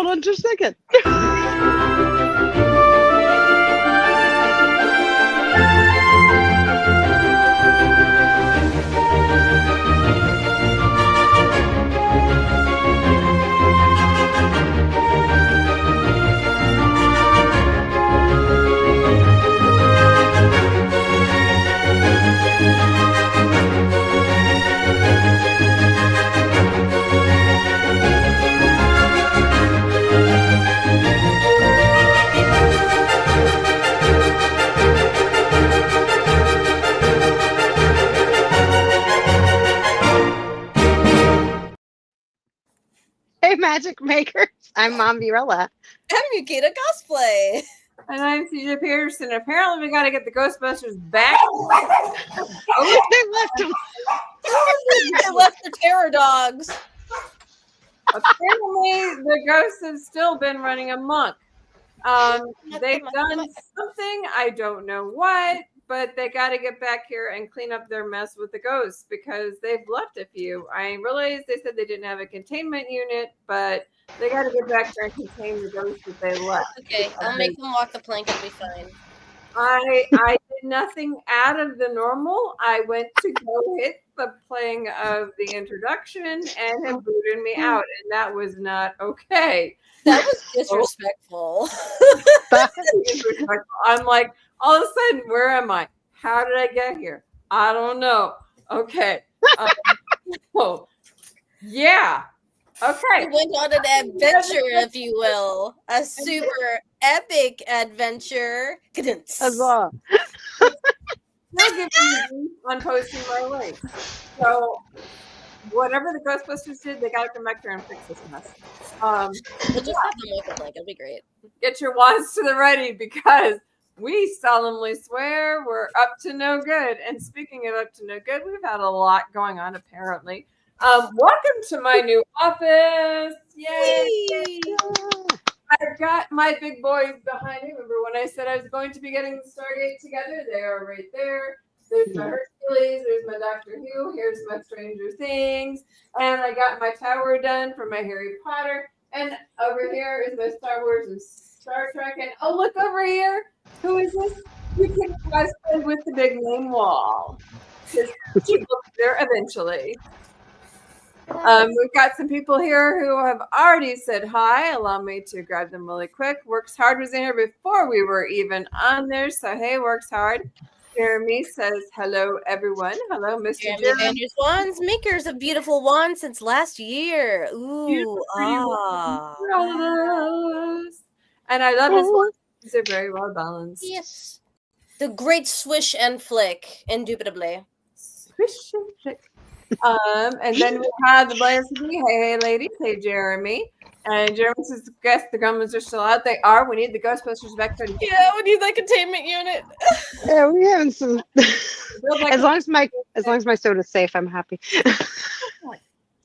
Hold on just a second. Hey, Magic Makers. I'm Mom Virella. I'm Yukita Cosplay. And I'm CJ Peterson. Apparently, we got to get the Ghostbusters back. Oh, they left them. They left the terror dogs. Apparently, the ghosts have still been running amok. They've done something. I don't know what, but they got to get back here and clean up their mess with the ghosts because they've left a few. I realized they said they didn't have a containment unit, but they got to get back there and contain the ghosts that they left. Okay, I'll make them walk the plank and be fine. I did nothing out of the normal. I went to go hit the playing of the introduction and have booted me out, and that was not okay. That was disrespectful. I'm like, all of a sudden, where am I? How did I get here? I don't know. Okay. Oh, yeah. Okay. We went on an adventure, if you will. A super epic adventure. Huzzah. They'll give me on posting my link. So, whatever the Ghostbusters did, they got to come back here and fix this mess. We'll just have them walk the plank. It'll be great. Get your wands to the ready because we solemnly swear we're up to no good. And speaking of up to no good, we've had a lot going on apparently. Welcome to my new office. Yay! I've got my big boys behind me. Remember when I said I was going to be getting the Stargate together? They are right there. There's my Hercules. There's my Doctor Who. Here's my Stranger Things. And I got my tower done for my Harry Potter. And over here is my Star Wars and Star Trek. And oh, look over here. Who is this? You can cosplay with the big name wall. She will be there eventually. We've got some people here who have already said hi. Allow me to grab them really quick. Works Hard was in here before we were even on there. So, hey, Works Hard. Jeremy says, hello, everyone. Hello, Mr. Jeremy. Vander's Wands, makers of beautiful wands since last year. Ooh, ah. And I love his wands. These are very well balanced. Yes. The great swish and flick, indubitably. Swish and flick. And then we have the Blair CD. Hey, ladies. Hey, Jeremy. And Jeremy says, guess the Gremlins are still out. They are. We need the Ghostbusters back there. Yeah, we need that containment unit. Yeah, we having some. As long as my soda's safe, I'm happy.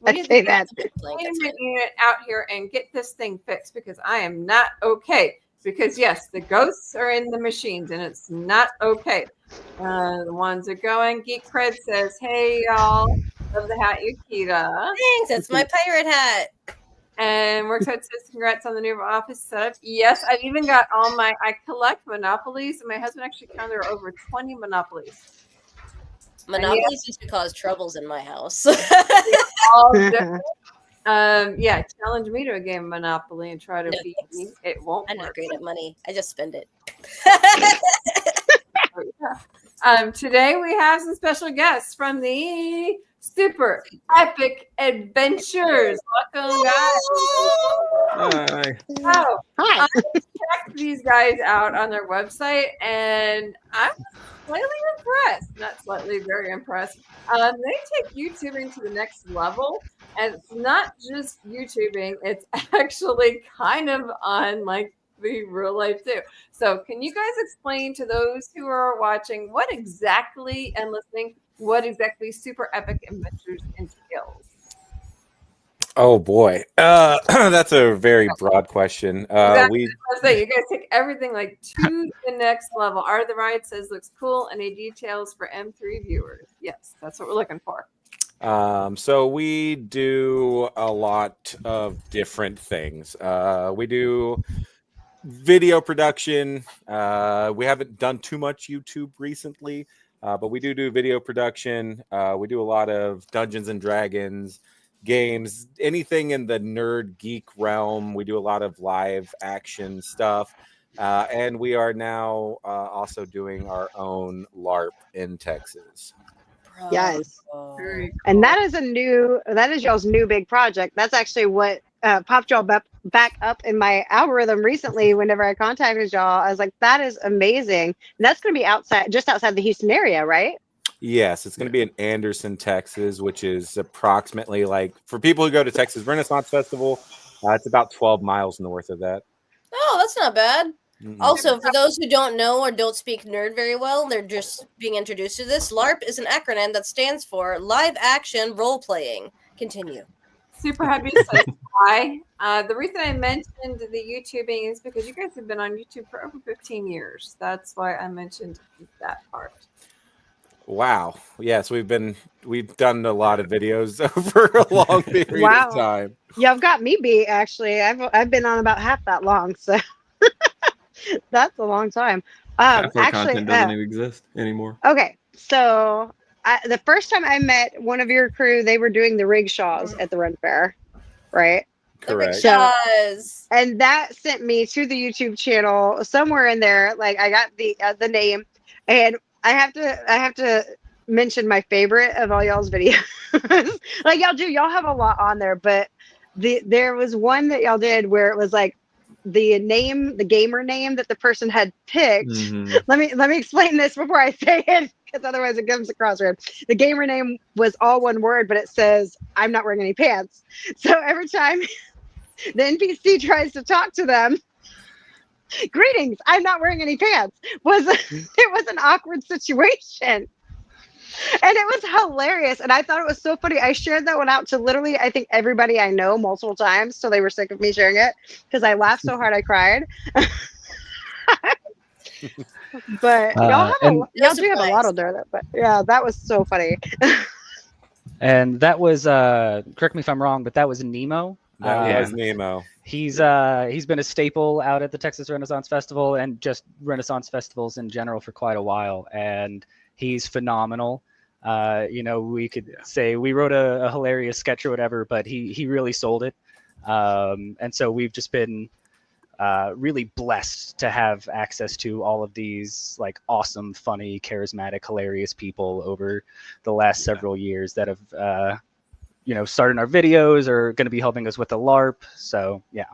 I say that. Containment unit out here and get this thing fixed because I am not okay. Because yes, the ghosts are in the machines and it's not okay. The ones are going. Geek Cred says, "Hey y'all, love the hat, Yukita." Thanks. That's my pirate hat. And Workside says, "Congrats on the new office setup." Yes, I've even got all my. I collect monopolies, and my husband actually counted there are over 20 monopolies. Monopolies used to cause troubles in my house. Yeah, challenge me to a game of Monopoly and try to beat me. It won't I'm work. not great at money. I just spend it. Today we have some special guests from the Super Epic Adventures. Welcome, guys. Hi. So, Hi. I checked these guys out on their website, and I'm slightly impressed. Not slightly, very impressed. They take YouTubing to the next level. And it's not just YouTubing, it's actually kind of on like the real life too. So can you guys explain to those who are watching what exactly and listening, what exactly Super Epic Adventures entails? Oh boy, that's a very broad question. Exactly. You guys take everything like to the next level. Art of the Ride says looks cool. Any details for M3 viewers? Yes, that's what we're looking for. So we do a lot of different things. We do video production. We haven't done too much YouTube recently, but we do video production. We do a lot of Dungeons and Dragons games, anything in the nerd geek realm. We do a lot of live action stuff. And we are now also doing our own LARP in Texas. Yes. Very And cool. that is y'all's new big project. That's actually what popped y'all back up in my algorithm recently. Whenever I contacted y'all, I was like, that is amazing. And that's going to be just outside the Houston area, right? Yes, it's going to be in Anderson, Texas, which is approximately, like, for people who go to Texas Renaissance Festival, it's about 12 miles north of that. Oh, that's not bad. Mm-mm. Also, for those who don't know or don't speak nerd very well, they're just being introduced to this. LARP is an acronym that stands for Live Action Role Playing. Continue. Super happy says hi. The reason I mentioned the YouTubing is because you guys have been on YouTube for over 15 years. That's why I mentioned that part. Wow. Yes, we've done a lot of videos over a long period Wow. of time. Y'all got me beat. Actually, I've been on about half that long, so that's a long time. Half our Actually, content doesn't even exist anymore. okay, so the first time I met one of your crew, they were doing the rickshaws at the Run Fair, right? Correct. So- Rickshaws. And that sent me to the YouTube channel somewhere in there. Like I got the name, and I have to mention my favorite of all y'all's videos. Like y'all have a lot on there, but there was one that y'all did where it was like the gamer name that the person had picked. Mhm. Let me explain this before I say it, because otherwise it comes across weird. The gamer name was all one word, but it says, "I'm not wearing any pants." So every time the NPC tries to talk to them, "Greetings, I'm not wearing any pants," it was an awkward situation. And it was hilarious. And I thought it was so funny. I shared that one out to literally, I think, everybody I know multiple times. So they were sick of me sharing it because I laughed so hard I cried. But y'all do have a lot under that. But yeah, that was so funny. And that was, correct me if I'm wrong, but that was Nemo. That was Nemo. He's been a staple out at the Texas Renaissance Festival and just Renaissance festivals in general for quite a while. And he's phenomenal. We could say we wrote a hilarious sketch or whatever, but he really sold it. And so we've just been really blessed to have access to all of these like awesome, funny, charismatic, hilarious people over the last several years that have starting our videos or going to be helping us with the LARP. So yeah.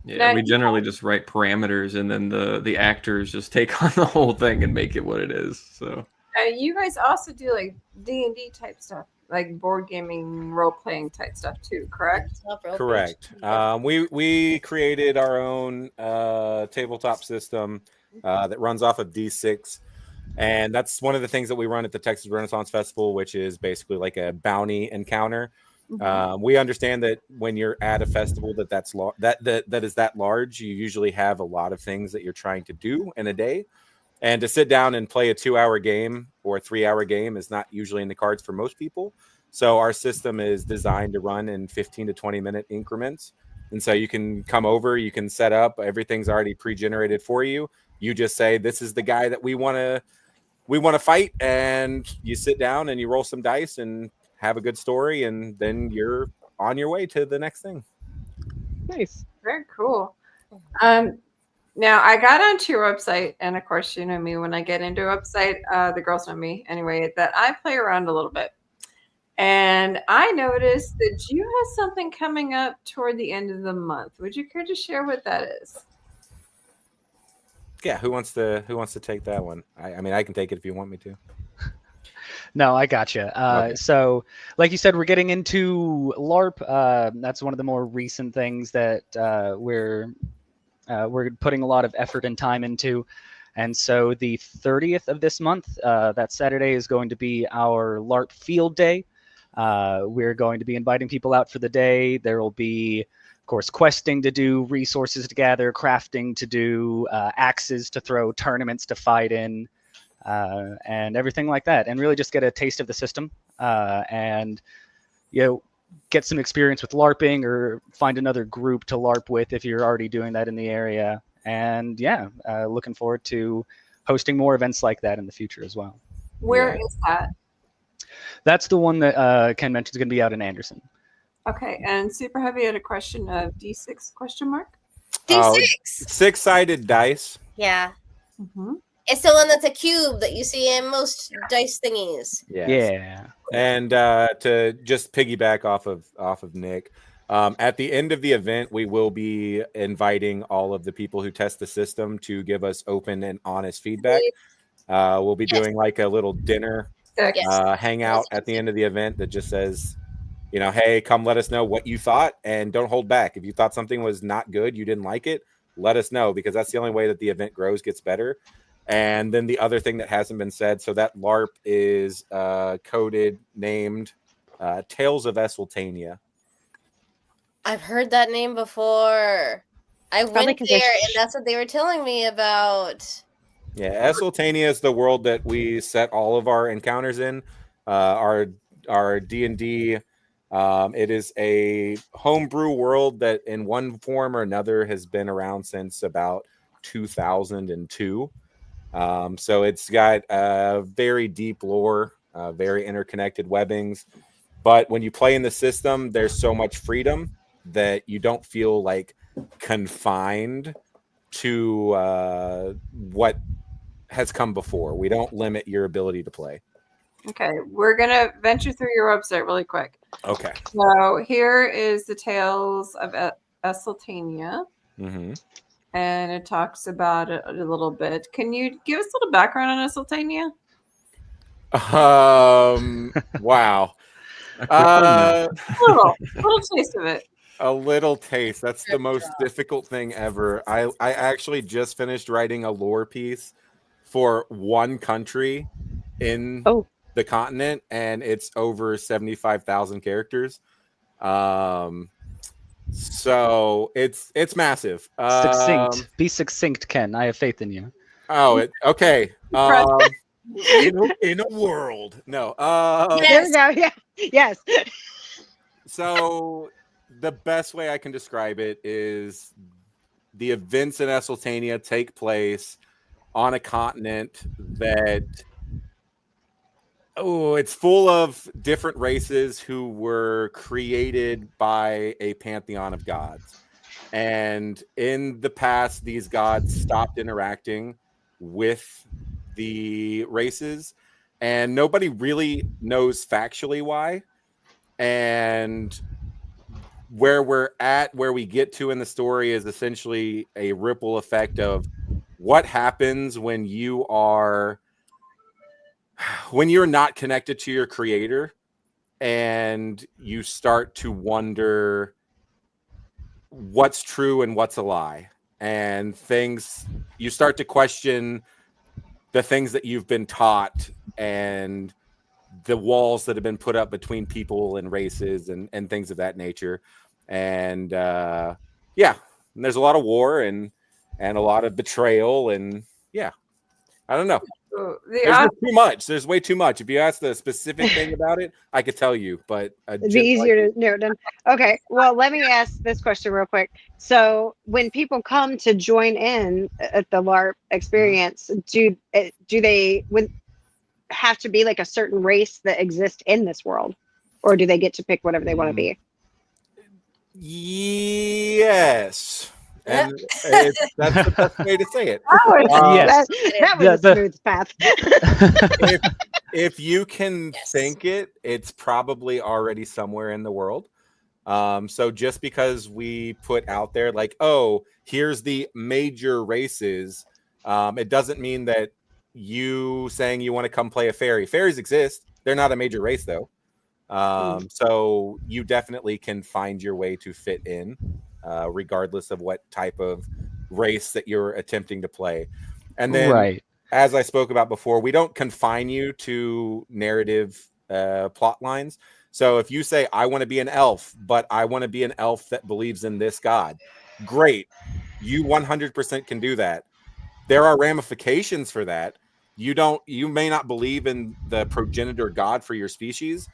Yeah, we generally just write parameters and then the actors just take on the whole thing and make it what it is. So you guys also do like D&D type stuff, like board gaming, role playing type stuff too, correct? Correct. We created our own tabletop system that runs off of D6. And that's one of the things that we run at the Texas Renaissance Festival, which is basically like a bounty encounter. We understand that when you're at a festival that is that large, you usually have a lot of things that you're trying to do in a day. And to sit down and play a 2-hour game or a 3-hour game is not usually in the cards for most people. So our system is designed to run in 15 to 20 minute increments. And so you can come over, you can set up, everything's already pre-generated for you. You just say, this is the guy that we want to fight. And you sit down and you roll some dice and have a good story. And then you're on your way to the next thing. Nice. Very cool. Now I got onto your website, and of course, you know me, when I get into a website, the girls know me anyway, that I play around a little bit. And I noticed that you have something coming up toward the end of the month. Would you care to share what that is? Yeah, who wants to take that one? I mean, I can take it if you want me to. No, I gotcha. Okay. So, like you said, we're getting into LARP. That's one of the more recent things that we're putting a lot of effort and time into. And so the 30th of this month, that Saturday, is going to be our LARP field day. We're going to be inviting people out for the day. There will be, of course, questing to do, resources to gather, crafting to do, axes to throw, tournaments to fight in, and everything like that. And really just get a taste of the system and get some experience with LARPing or find another group to LARP with if you're already doing that in the area. And looking forward to hosting more events like that in the future as well. Where is that? That's the one that Ken mentioned is going to be out in Anderson. Okay, and Super Heavy had a question of D6 question mark? D6. 6-sided dice. Yeah. Mm-hmm. It's the one that's a cube that you see in most dice thingies. Yeah. And to just piggyback off of Nick, at the end of the event, we will be inviting all of the people who test the system to give us open and honest feedback. We'll be doing like a little dinner hangout at the end of the event that just says, hey, come let us know what you thought and don't hold back. If you thought something was not good, you didn't like it, let us know, because that's the only way that the event grows, gets better. And then the other thing that hasn't been said, so that LARP is coded, named Tales of Esseltania. I've heard that name before. I went there, and that's what they were telling me about. Yeah, Esseltania is the world that we set all of our encounters in. Our D&D, it is a homebrew world that in one form or another has been around since about 2002. So it's got very deep lore, very interconnected webbings. But when you play in the system, there's so much freedom that you don't feel like confined to what has come before. We don't limit your ability to play. Okay, we're going to venture through your website really quick. Okay. So here is the Tales of Esseltania. Mm-hmm. And it talks about it a little bit. Can you give us a little background on Esseltania? Wow. A little taste of it. A little taste. That's the most difficult thing ever. I actually just finished writing a lore piece for one country in the continent, and it's over 75,000 characters. So it's massive. Succinct. Be succinct, Ken. I have faith in you. Okay. In a world. No. There we go. Yeah. Yes. So the best way I can describe it is the events in Esseltania take place on a continent that it's full of different races who were created by a pantheon of gods. And in the past, these gods stopped interacting with the races, and nobody really knows factually why. And where we get to in the story is essentially a ripple effect of what happens when you're not connected to your creator, and you start to wonder what's true and what's a lie, and you start to question the things that you've been taught and the walls that have been put up between people and races and things of that nature. And and there's a lot of war and a lot of betrayal, and I don't know. There's too much. There's way too much. If you ask the specific thing about it, I could tell you, but it'd be easier to narrow it down. Okay, well, let me ask this question real quick. So, when people come to join in at the LARP experience, do they have to be like a certain race that exists in this world, or do they get to pick whatever they want to be? Yes. And that's the best way to say it. Yes. That was a smooth path. if you can think it, it's probably already somewhere in the world. So just because we put out there like, here's the major races, it doesn't mean that you saying you want to come play a fairy. Fairies exist. They're not a major race though. So you definitely can find your way to fit in. Regardless of what type of race that you're attempting to play. And then, as I spoke about before, we don't confine you to narrative plot lines. So if you say, I want to be an elf, but I want to be an elf that believes in this god, great. You 100% can do that. There are ramifications for that. You may not believe in the progenitor god for your species,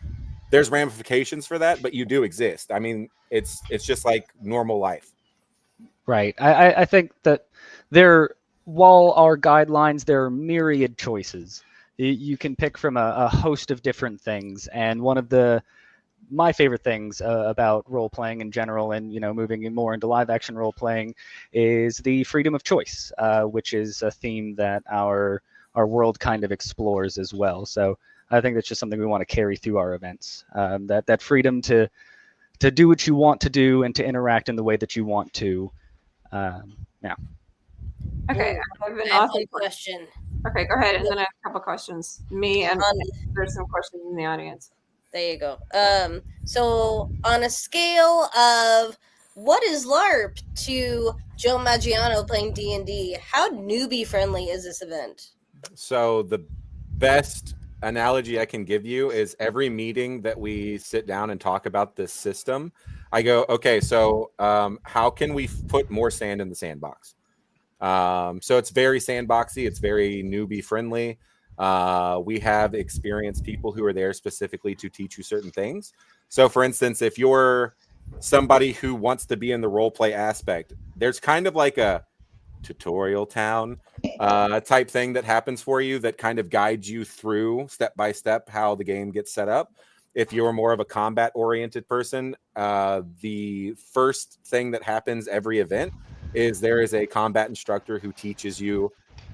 there's ramifications for that, but you do exist. I mean, it's just like normal life. Right. I think that while our guidelines, there are myriad choices. You can pick from a host of different things, and one of my favorite things about role playing in general, and moving more into live action role playing, is the freedom of choice, which is a theme that our world kind of explores as well. So I think that's just something we want to carry through our events. That freedom to do what you want to do and to interact in the way that you want to. Yeah. Okay, Ooh, I have an I have awesome one question. Okay, go ahead, and then I have a couple questions. Me and On- there's some questions in the audience. There you go. So on a scale of what is LARP to Joe Maggiano playing D&D, how newbie friendly is this event? So the best analogy I can give you is every meeting that we sit down and talk about this system, I go, okay, so how can we put more sand in the sandbox? So it's very sandboxy. It's very newbie friendly. We have experienced people who are there specifically to teach you certain things. So for instance, if you're somebody who wants to be in the role play aspect, there's kind of like a tutorial town type thing that happens for you that kind of guides you through step by step how the game gets set up. If you're more of a combat oriented person, the first thing that happens every event is there is a combat instructor who teaches you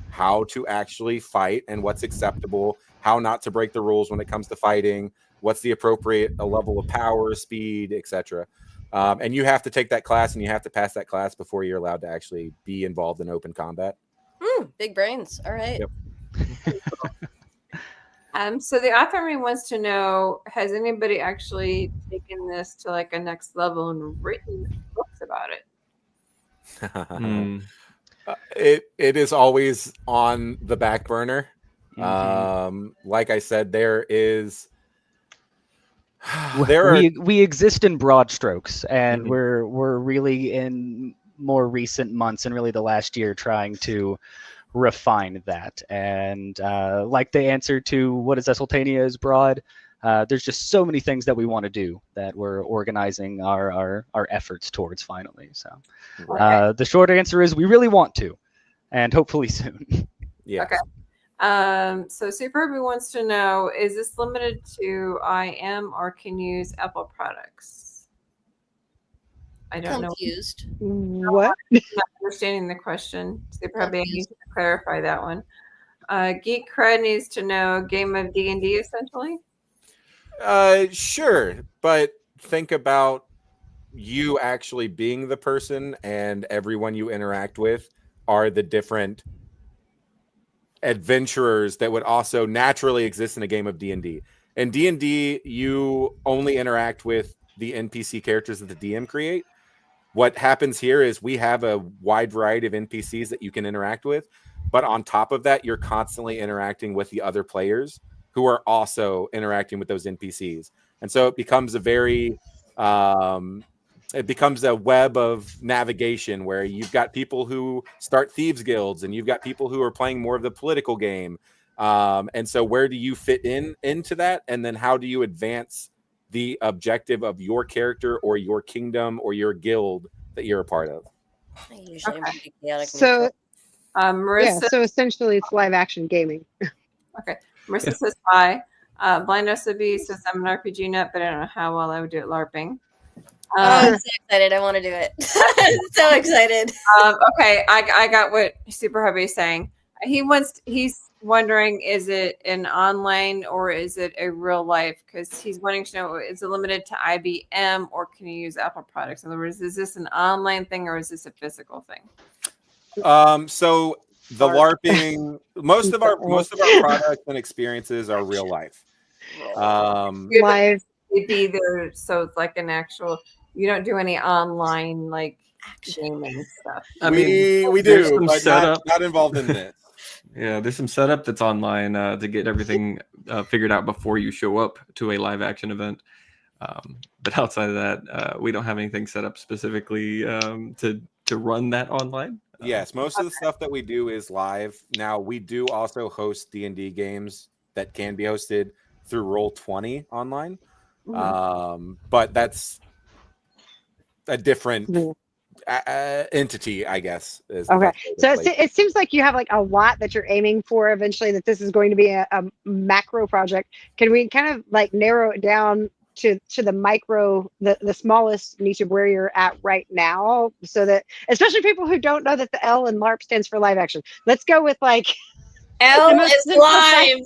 how to actually fight and what's acceptable, how not to break the rules when it comes to fighting, what's the appropriate level of power, speed, etc. And you have to take that class and you have to pass that class before you're allowed to actually be involved in open combat. Big brains. All right. Yep. So the author me wants to know, has anybody actually taken this to like a next level and written books about it? It is always on the back burner. Mhm. Like I said, we exist in broad strokes, and Mhm. we're really in more recent months and really the last year trying to refine that. And like the answer to what is Esseltania is broad. There's just so many things that we want to do that we're organizing our efforts towards finally. So the short answer is we really want to, and hopefully soon. Yeah. Okay. So Superbie wants to know, is this limited to IM or can you use Apple products? I don't know. Confused. What? Not understanding the question. Superbie, I need to clarify that one. Geek Cred needs to know, game of D&D essentially? Sure, but think about you actually being the person, and everyone you interact with are the different adventurers that would also naturally exist in a game of D&D. In D&D, you only interact with the NPC characters that the DM create. What happens here is we have a wide variety of NPCs that you can interact with, but on top of that, you're constantly interacting with the other players who are also interacting with those NPCs. And so it becomes a web of navigation where you've got people who start thieves guilds and you've got people who are playing more of the political game. And so where do you fit into that? And then how do you advance the objective of your character or your kingdom or your guild that you're a part of? I usually am pretty chaotic. So Marissa, so essentially it's live action gaming. okay. Marissa says hi. Blind SOB says I'm an RPG nut, but I don't know how well I would do at LARPing. I'm so excited. I want to do it. So excited. Okay, I got what Super Hubby is saying. He's wondering, is it an online or is it a real life? Because he's wanting to know, is it limited to IBM or can you use Apple products? In other words, is this an online thing or is this a physical thing? So the LARPing, most of our products and experiences are real life. Live. It'd be there, so it's like an actual. You don't do any online like gaming stuff. I mean, we there's do, some but setup. not involved in this. Yeah, there's some setup that's online to get everything figured out before you show up to a live action event. But outside of that, we don't have anything set up specifically to run that online. Yes, most of the stuff that we do is live. Now, we do also host D&D games that can be hosted through Roll20 online. But that's a different Mhm. entity, I guess. Is the Okay, best way to so place it. it seems like you have like a lot that you're aiming for eventually. That this is going to be a macro project. Can we kind of like narrow it down to the micro, the smallest niche of where you're at right now, so that especially people who don't know that the L in LARP stands for live action. Let's go with like L the most is simplified live.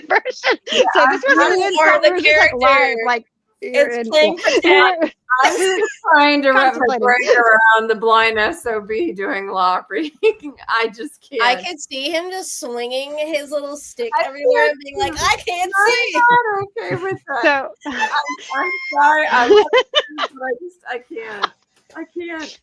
version. So this wasn't You in are the it was just like live, character. like you're It's in. playing pretend. I'm just trying to wrap my Contemplating. brain around the blind SOB doing law reading. I just can't. I could see him just swinging his little stick I everywhere can't and being like, I can't I'm see. not okay with that. So I'm sorry. I love you, but I can't. I can't.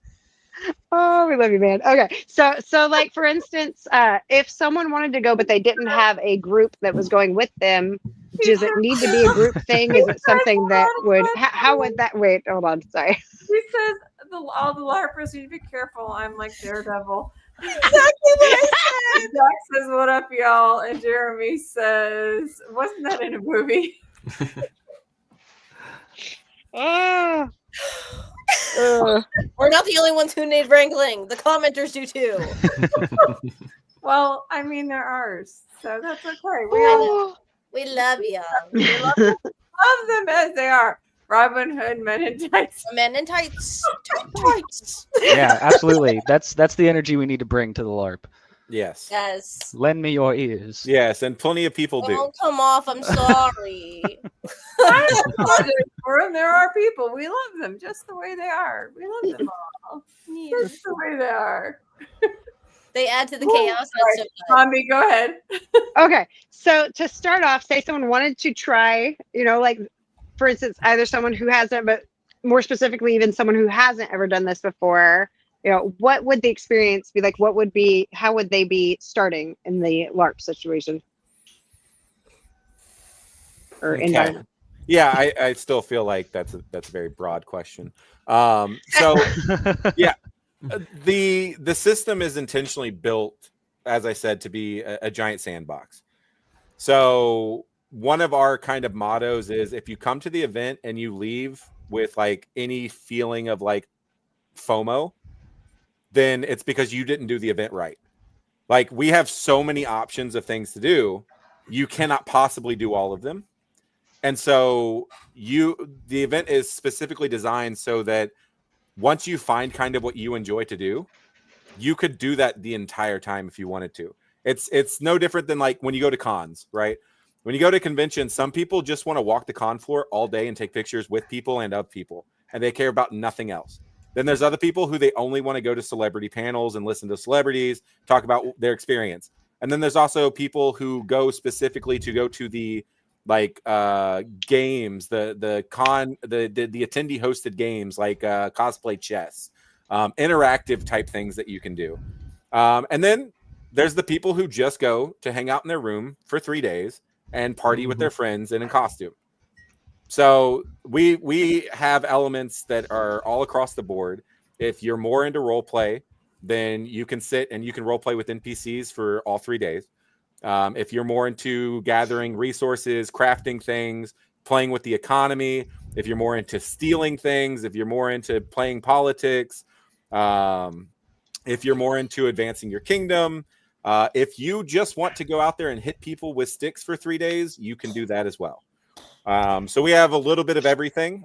oh, we love you, man. Okay, so like for instance, if someone wanted to go but they didn't have a group that was going with them, does it need to be a group thing? Is it something that would? How would that? Wait, hold on. Sorry. He says all the LARPers need to be careful. I'm like Daredevil. Exactly what I said. Jack says, "What up, y'all?" And Jeremy says, "Wasn't that in a movie?" Oh. We're not the only ones who need wrangling. The commenters do too. Well, I mean, they're ours, so that's okay. We all We love y'all. love them as they are. Robin Hood, Men in Tights. Men in tights. Tights. Yeah, absolutely. That's the energy we need to bring to the LARP. Yes. Yes. Lend me your ears. Yes, and plenty of people do. Don't come off. I'm sorry. I don't apologize for them. There are people. We love them just the way they are. We love them all. Just the way they are. They add to the Ooh, chaos. That's so good. Mommy, go ahead. Okay, so to start off, say someone wanted to try, like for instance, either someone who hasn't, but more specifically, even someone who hasn't ever done this before. What would the experience be like? How would they be starting in the LARP situation or Okay. environment? Yeah, I still feel like that's a very broad question. So yeah, the system is intentionally built, as I said, to be a giant sandbox. So one of our kind of mottos is if you come to the event and you leave with like any feeling of like FOMO, then it's because you didn't do the event right. Like we have so many options of things to do, you cannot possibly do all of them. And so the event is specifically designed so that once you find kind of what you enjoy to do, you could do that the entire time if you wanted to. It's no different than like when you go to cons, right? When you go to conventions, some people just want to walk the con floor all day and take pictures with people and of people, and they care about nothing else. Then there's other people who they only want to go to celebrity panels and listen to celebrities talk about their experience. And then there's also people who go specifically to go to the like games, the attendee hosted games like cosplay chess, interactive type things that you can do. And then there's the people who just go to hang out in their room for 3 days and party with their friends and in costume. So we have elements that are all across the board. If you're more into role play, then you can sit and you can role play with NPCs for all 3 days. If you're more into gathering resources, crafting things, playing with the economy, if you're more into stealing things, if you're more into playing politics, if you're more into advancing your kingdom, if you just want to go out there and hit people with sticks for 3 days, you can do that as well. So we have a little bit of everything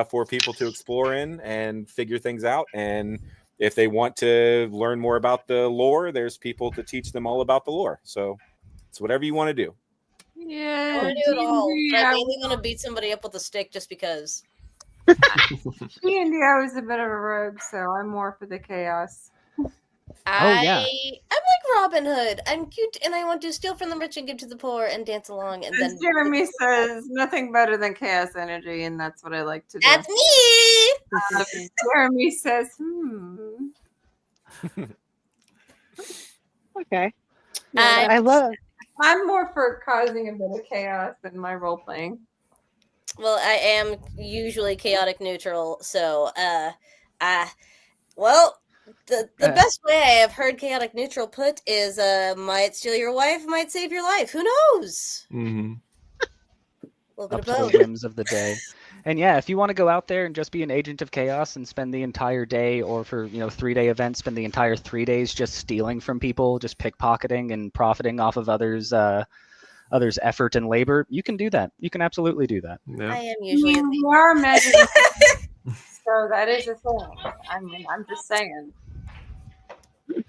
for people to explore in and figure things out. And if they want to learn more about the lore, there's people to teach them all about the lore. So it's whatever you want to do. I Yeah. want to do it all. But I D&D, mainly want to beat somebody up with a stick just because. D&D, I was a bit of a rogue, so I'm more for the chaos. yeah. I'm like Robin Hood. I'm cute and I want to steal from the rich and give to the poor and dance along. And As then Jeremy says, nothing better than chaos energy, and that's what I like to do. that's me. Jeremy says, Okay. Yeah, I love. I'm more for causing a bit of chaos than my role playing. Well, I am usually chaotic neutral, so well, the best way I have heard chaotic neutral put is might steal your wife, might save your life. Who knows? Mm-hmm. A little up bit to of the both. whims of the day. And yeah, if you want to go out there and just be an agent of chaos and spend the entire day, or for 3-day events, spend the entire 3 days just stealing from people, just pickpocketing and profiting off of others' effort and labor, you can do that. You can absolutely do that. I Yeah. am usually a We are Magic so that is a thing. I mean, I'm just saying. I'm just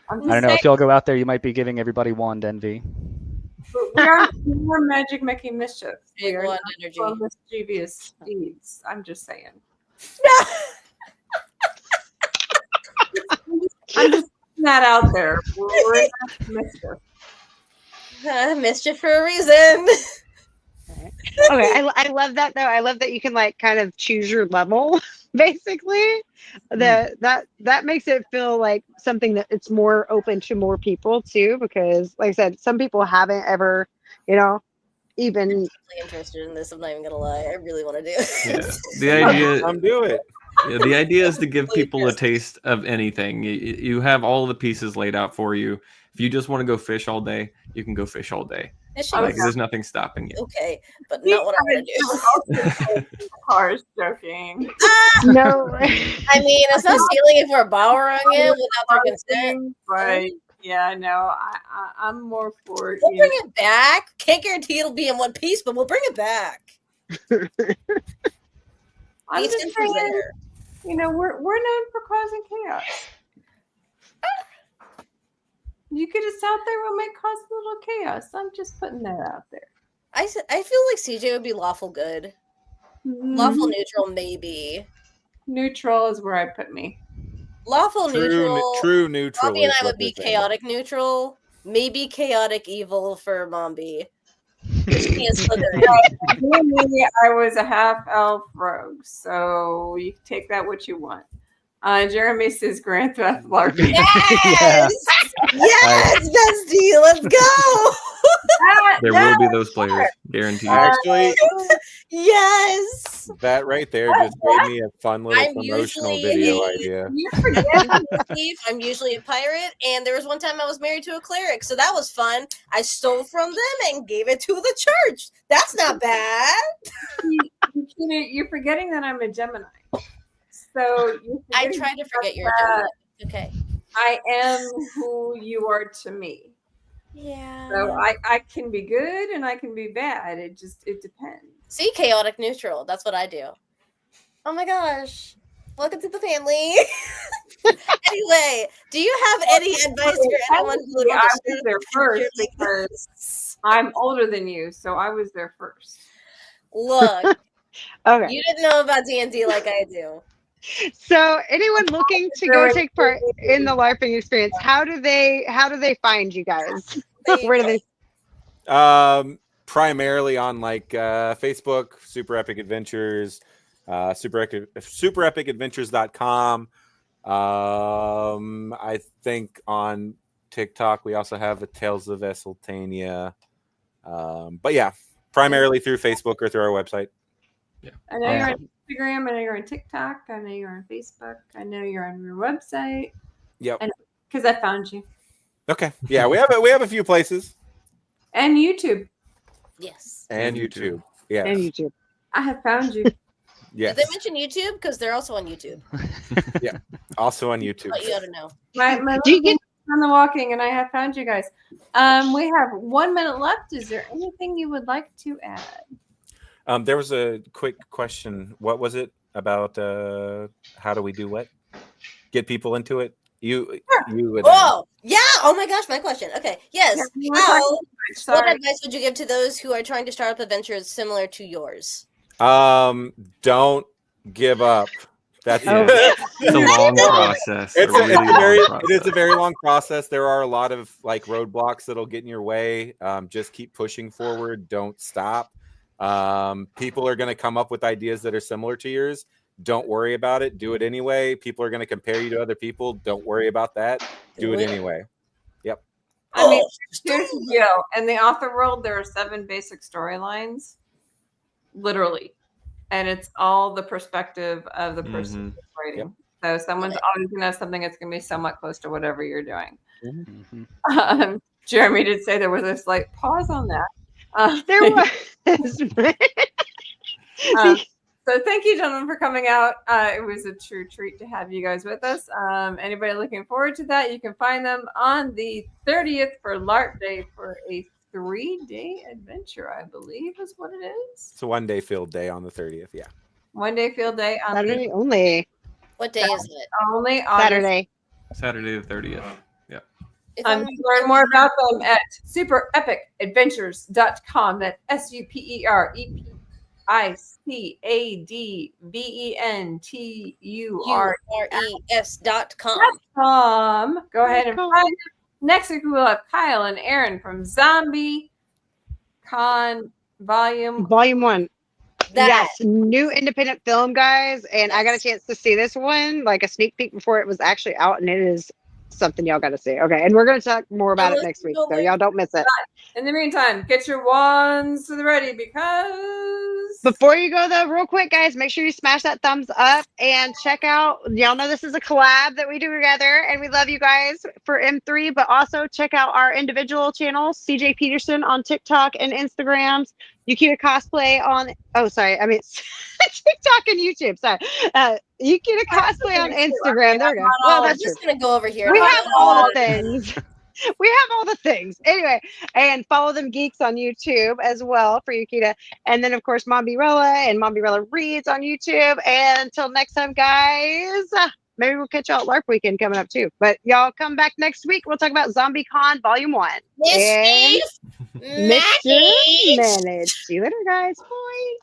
I don't know, saying, if y'all go out there, you might be giving everybody wand envy. we are Magic Making Mischief. We big are wand not energy. for mischievous deeds. I'm just saying. I'm just putting that out there. We're not mischief. Mischief for a reason. Okay, I love that though. I love that you can like kind of choose your level, basically. That makes it feel like something that it's more open to more people too, because like I said, some people haven't ever, even Really interested in this. I'm not even gonna lie. I really want to do it. Yeah. The idea. Come do it. Yeah, the idea is to give people a taste of anything. You have all the pieces laid out for you. If you just want to go fish all day, you can go fish all day. Fishing Like, is there's nothing stopping you. okay, but not what I want to do. Cars joking. no. I mean, it's not stealing if we're borrowing it without their consent. But yeah, no, I'm more for We'll bring it back. Can't guarantee it'll be in one piece, but we'll bring it back. I'm Beast just is saying, there. we're known for causing chaos. You could just out there will make cause a little chaos. I'm just putting that out there. I feel like CJ would be lawful good. Lawful neutral, maybe. Neutral is where I put me. Lawful neutral. True neutral. Mombi and is I what would be they're saying. chaotic neutral. Maybe chaotic evil for Mombi. She is Slytherin. Me, I was a half elf rogue, so you can take that what you want. Jeremy says Grand Theft LARPing. Yes! Yes, bestie, let's go! There will be those players, guaranteed. Actually, Yes! that right there just gave me a fun little I'm promotional usually video a- idea. You forget Thief. I'm usually a pirate, and there was one time I was married to a cleric, so that was fun. I stole from them and gave it to the church. That's not bad. you're forgetting that I'm a Gemini. So I try to forget you're a Gemini. Okay. I am who you are to me. Yeah. So I can be good and I can be bad. It depends. See, chaotic neutral. That's what I do. Oh my gosh. Welcome to the family. Anyway, do you have any advice for anyone who would I want to was there first because I'm older than you, so I was there first. Look, Okay. you didn't know about D&D like I do. So anyone looking to go take part in the LARPing experience, how do they find you guys? Where do they? Primarily on like Facebook, Super Epic Adventures, superepicadventures.com. I think on TikTok we also have a Tales of Esseltania. But yeah, primarily through Facebook or through our website. Yeah. I know you're on Instagram. I know you're on TikTok. I know you're on Facebook. I know you're on your website. Yep. Because I found you. Okay. Yeah, we have a few places. And YouTube. Yes. And YouTube. Yeah. And YouTube. I have found you. Yes. Did they mention YouTube? Because they're also on YouTube. Also on YouTube. But you ought to know. My Do you get? on the walking, and I have found you guys. We have 1 minute left. Is there anything you would like to add? There was a quick question. What was it about? How do we do what? Get people into it? You would. Oh, yeah. Oh my gosh, my question. Okay. Yes. Yeah, we were How? talking- What Sorry. advice would you give to those who are trying to start up adventures similar to yours? Don't give up. That's Oh. it. It's a long process. It's really long it is a process. very long process. There are a lot of like roadblocks that'll get in your way. Just keep pushing forward. Don't stop. People are going to come up with ideas that are similar to yours. Don't worry about it. Do it anyway. People are going to compare you to other people. Don't worry about that. Do it anyway. I mean, here's the deal. In the author world, there are 7 basic storylines, literally. And it's all the perspective of the person who's writing. So someone's always going to have something that's going to be somewhat close to whatever you're doing. Mhm. Jeremy did say there was a slight pause on that. There was. So thank you, gentlemen, for coming out. It was a true treat to have you guys with us. Anybody looking forward to that, you can find them on the 30th for LARP Day for a 3-day adventure, I believe is what it is. It's a 1-day field day on the 30th. Yeah. 1-day field day on Saturday only. What day is it? only August. Saturday the 30th. Yeah. If You can learn more about them at superepicadventures.com. That's superepicadventures.com. Go ahead and find them. Next week we will have Kyle and Aaron from Zombie Con Volume 1. That. Yes, new independent film, guys. And I got a chance to see this one, like a sneak peek before it was actually out, and it is something y'all got to see. Okay, and we're going to talk more about it next week, so y'all don't miss it. In the meantime, get your wands to the ready because before you go though, real quick, guys, make sure you smash that thumbs up and check out. Y'all know this is a collab that we do together, and we love you guys for M3. But also check out our individual channels: CJ Peterson on TikTok and Instagrams, Yukita Cosplay on. Oh, sorry, I mean TikTok and YouTube. Sorry, Yukita Cosplay on Instagram. There we go. Well, I'm that's just true. gonna go over here. We have all the things. We have all the things. Anyway, and follow them geeks on YouTube as well for Yukita. And then, of course, Mombirella and Mombirella Reads on YouTube. And until next time, guys, maybe we'll catch y'all at LARP weekend coming up too. But y'all come back next week. We'll talk about Zombie Con Volume 1. Mischief. Mr. Manage. See you later, guys. Bye.